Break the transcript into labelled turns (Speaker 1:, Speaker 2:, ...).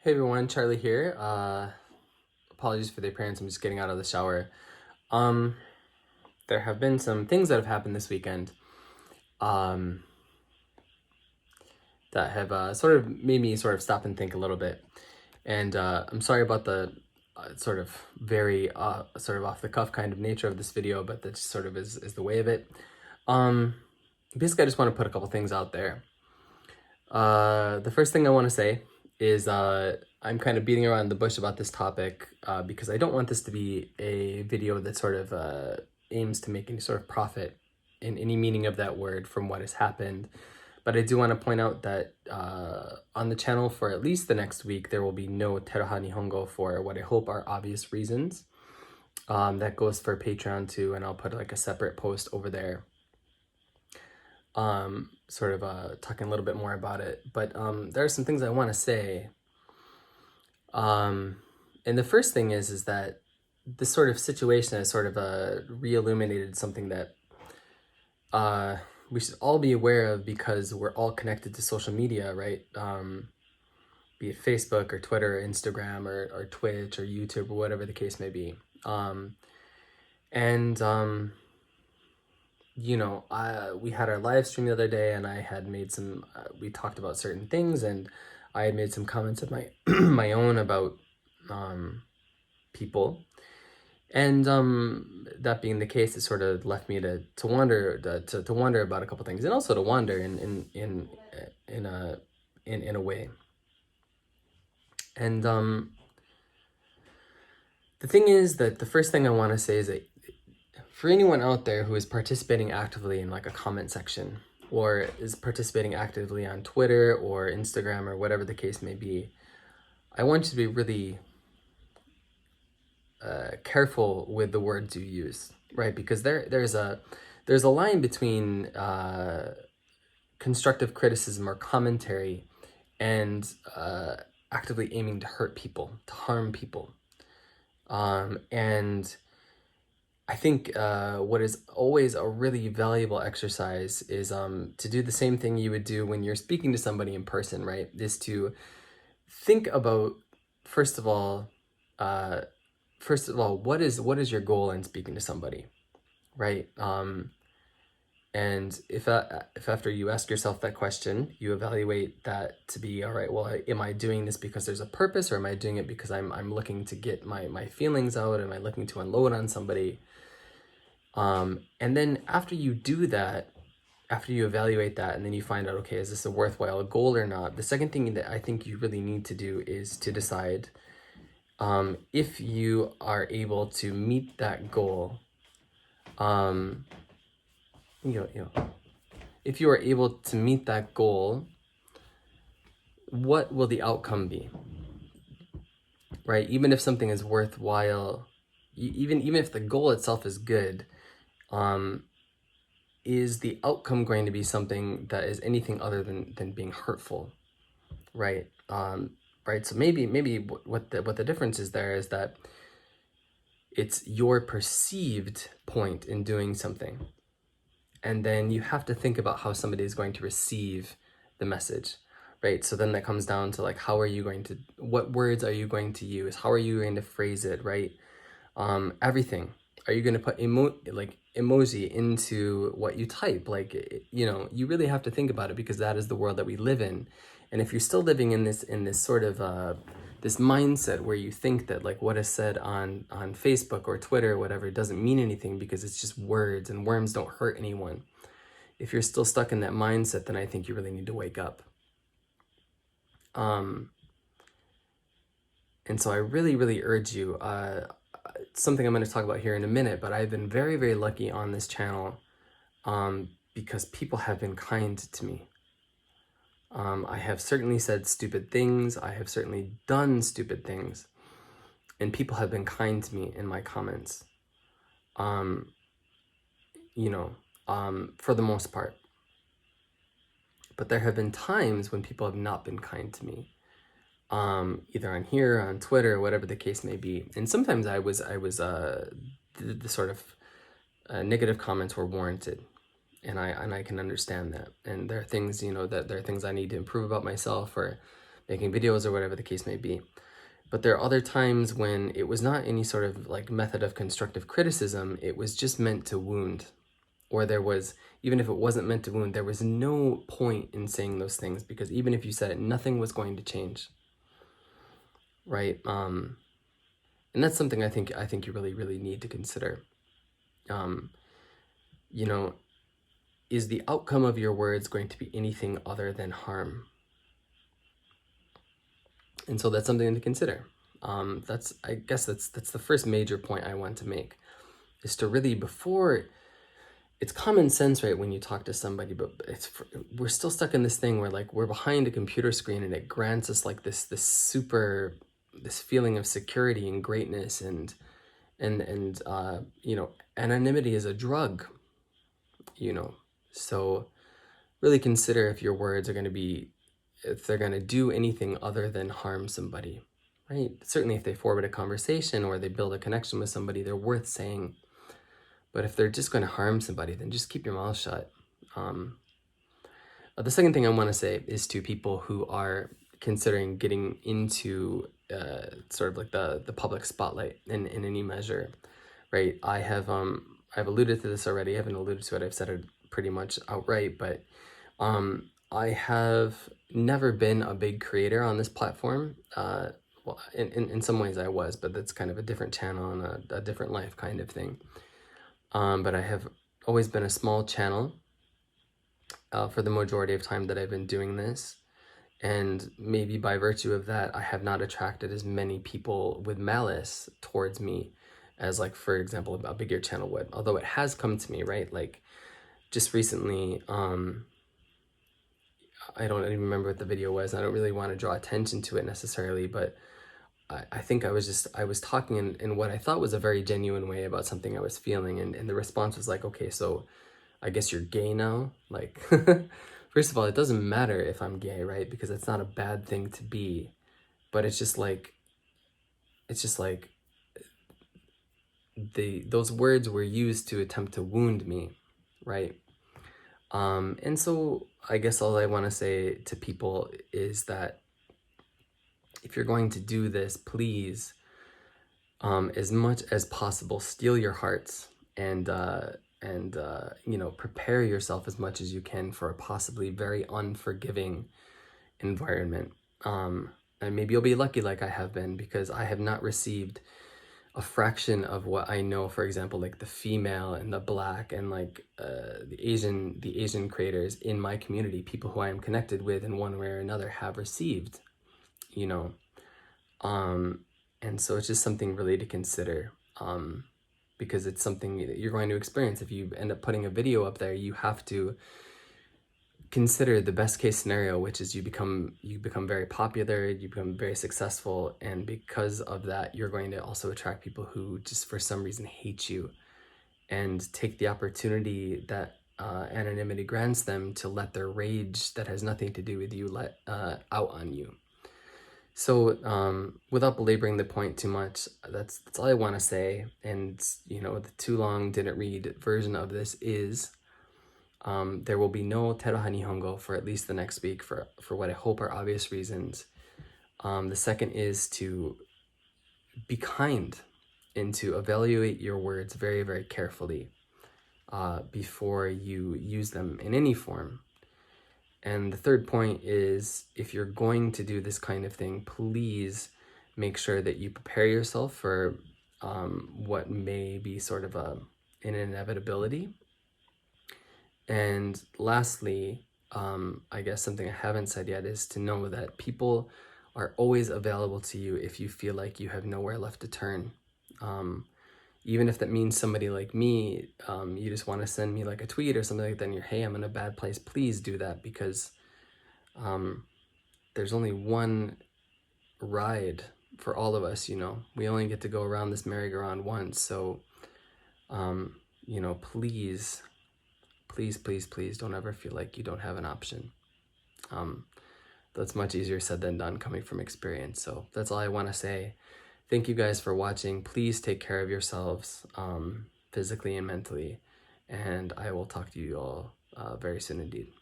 Speaker 1: Hey everyone, Charlie here. Apologies for the appearance. I'm just getting out of the shower. Um, there have been some things that have happened this weekend, um, that have sort of made me sort of stop and think a little bit. And I'm sorry about the sort of very sort of off the cuff kind of nature of this video, but that just sort of is the way of it. Um, Basically, I just want to put a couple things out there. The first thing I want to say is I'm kind of beating around the bush about this topic because I don't want this to be a video that sort of aims to make any sort of profit in any meaning of that word from what has happened. But I do want to point out that on the channel for at least the next week, there will be no Teruha Nihongo for what I hope are obvious reasons. That goes for Patreon too, and I'll put like a separate post over there sort of talking a little bit more about it. But there are some things I want to say. And the first thing is that this sort of situation has sort of re-illuminated something that we should all be aware of because we're all connected to social media, right? Be it Facebook or Twitter or Instagram or Twitch or YouTube or whatever the case may be. We had our live stream the other day, and I had made some. We talked about certain things, and I had made some comments of my my own about people, and that being the case, it sort of left me to wonder to wonder about a couple things, and also to wonder in a way. And the thing is that the first thing I want to say is that for anyone out there who is participating actively in like a comment section or is participating actively on Twitter or Instagram or whatever the case may be, I want you to be really careful with the words you use, right? Because there's a line between constructive criticism or commentary and actively aiming to hurt people, to harm people. And I think what is always a really valuable exercise is to do the same thing you would do when you're speaking to somebody in person, right? Is to think about, first of all, what is your goal in speaking to somebody, right? And if after you ask yourself that question, you evaluate that to be, all right, well, am I doing this because there's a purpose, or am I doing it because I'm looking to get my feelings out? Am I looking to unload on somebody? And then after you do that, after you evaluate that, and then you find out, okay, is this a worthwhile goal or not? The second thing that I think you really need to do is to decide if you are able to meet that goal. If you are able to meet that goal, what will the outcome be? Right? Even if something is worthwhile, even if the goal itself is good, is the outcome going to be something that is anything other than being hurtful, right? Right. So maybe what the difference is there is that it's your perceived point in doing something, and then you have to think about how somebody is going to receive the message, right? So then that comes down to like, what words are you going to use? How are you going to phrase it, right? Everything. Are you going to put emoji into what you type? You really have to think about it, because that is the world that we live in. And if you're still living in this sort of this mindset where you think that like what is said on Facebook or Twitter or whatever doesn't mean anything because it's just words and worms don't hurt anyone. If you're still stuck in that mindset, then I think you really need to wake up. And so I really, really urge you, something I'm going to talk about here in a minute, but I've been very, very lucky on this channel because people have been kind to me. I have certainly said stupid things. I have certainly done stupid things. And people have been kind to me in my comments. For the most part. But there have been times when people have not been kind to me. Either on here, on Twitter, whatever the case may be. And sometimes the sort of negative comments were warranted. And I can understand that. And there are things, that there are things I need to improve about myself, or making videos or whatever the case may be. But there are other times when it was not any sort of like method of constructive criticism, it was just meant to wound. Or there was, even if it wasn't meant to wound, there was no point in saying those things, because even if you said it, nothing was going to change. Right? And that's something I think you really need to consider. You know, is the outcome of your words going to be anything other than harm? And so that's something to consider. I guess that's the first major point I want to make, is to really, before, it's common sense, right, when you talk to somebody, but we're still stuck in this thing where like we're behind a computer screen and it grants us like this feeling of security and greatness, and you know, anonymity is a drug, you know. So really consider if your words are going to be, if they're going to do anything other than harm somebody, right? Certainly if they forward a conversation or they build a connection with somebody, they're worth saying. But if they're just going to harm somebody, then just keep your mouth shut. The second thing I want to say is to people who are considering getting into sort of like the public spotlight in any measure, right? I've alluded to this already. I haven't alluded to it. I've said it pretty much outright, but I have never been a big creator on this platform. Well, in some ways I was, but that's kind of a different channel and a different life kind of thing. But I have always been a small channel for the majority of time that I've been doing this. And maybe by virtue of that, I have not attracted as many people with malice towards me as, like, for example, a bigger channel would. Although it has come to me, right? Like, just recently, I don't even remember what the video was. I don't really want to draw attention to it necessarily, but I think I was talking in what I thought was a very genuine way about something I was feeling, and the response was like, okay, so I guess you're gay now? Like, first of all, it doesn't matter if I'm gay, right? Because it's not a bad thing to be, but it's just like those words were used to attempt to wound me, right? And so I guess all I want to say to people is that if you're going to do this, please, as much as possible, steel your hearts and you know, prepare yourself as much as you can for a possibly very unforgiving environment. And maybe you'll be lucky like I have been, because I have not received a fraction of what I know, for example, like the female and the Black and like the Asian creators in my community, people who I am connected with in one way or another, have received, you know. And so it's just something really to consider, because it's something that you're going to experience. If you end up putting a video up there, you have to consider the best case scenario, which is you become very popular, you become very successful, and because of that, you're going to also attract people who just for some reason hate you and take the opportunity that anonymity grants them to let their rage that has nothing to do with you let out on you. So without belaboring the point too much, that's all I want to say. And you know, the too long didn't read version of this is there will be no Teroha Nihongo for at least the next week for what I hope are obvious reasons. The second is to be kind and to evaluate your words very, very carefully before you use them in any form. And the third point is, if you're going to do this kind of thing, please make sure that you prepare yourself for what may be sort of an inevitability. And lastly, I guess something I haven't said yet is to know that people are always available to you if you feel like you have nowhere left to turn. Even if that means somebody like me, you just want to send me like a tweet or something like that, and you're, hey, I'm in a bad place, please do that, because there's only one ride for all of us, you know. We only get to go around this merry-go-round once, so, you know, please, please, please, please don't ever feel like you don't have an option. That's much easier said than done coming from experience, so that's all I want to say. Thank you guys for watching. Please take care of yourselves physically and mentally, and I will talk to you all very soon indeed.